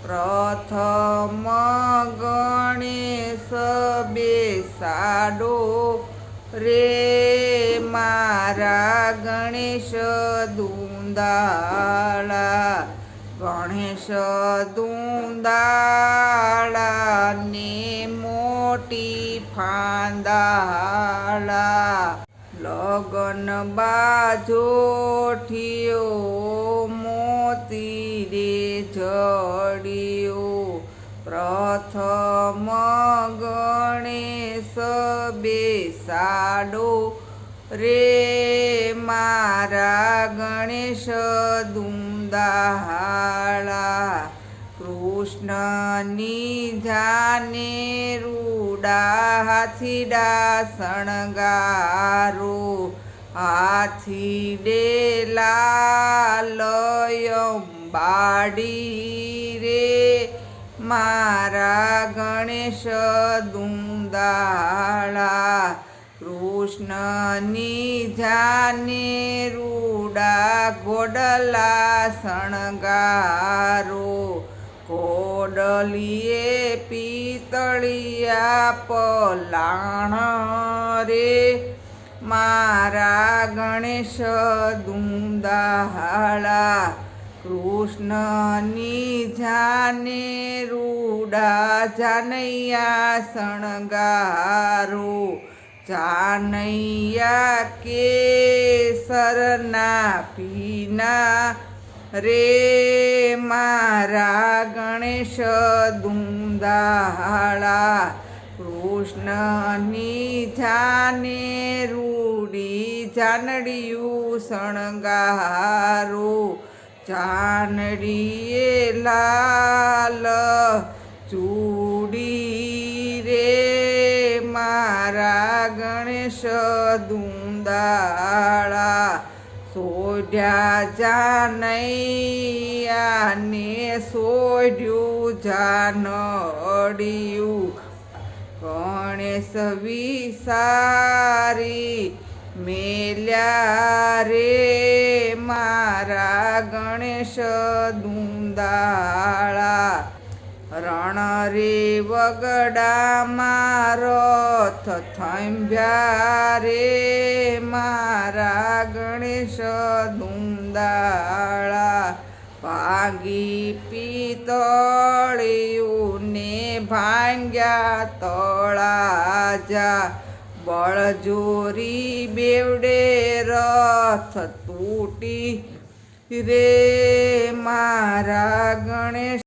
પ્રથમ ગણેશ બેસાડો રે મારા ગણેશ દુંદાળા, ગણેશ દુંદાળા ને મોટી ફાંદાળા, લગન બાજોઠિયો મોતી રે જડિયો, પ્રથમ ગણેશ બેસાડો રે મારા ગણેશ દુંદાળા, કૃષ્ણની જાને રૂડા હાથીડા શણગારો, હાથીડે લાલ અંબાડી રે મારા ગણેશ દુંદાળા, કૃષ્ણની જાને રૂડા ઘોડલા શણગારો, ઘોડલીએ પિતળિયા પલાણ રે મારા ગણેશ દુંદાળા, કૃષ્ણની જાને રૂડા જાનૈયા શણગારો, જાનૈયા કેસરના પીના રે મારા ગણેશ દુંદાળા, કૃષ્ણની જાને રૂડી જાનડિયું શણગારો, જાનડીએ લાલ ચૂડી રે મારા ગણેશ દુંદાળા, સોઢ્યા જાનૈયાને સોઢ્યું જાનડિયું, ગણેશ વિસારી મેલ્યા રે મારા ગણેશ દુંદાળા, રણ રે વગડામાં રથ થંભ્યા રે મારા ગણેશ દુંદાળા, ભાંગી પિતળિયું ને ભાંગ્યા તળાજા, બળજોરી બેવડે રથ તૂટી રે મારા ગણેશ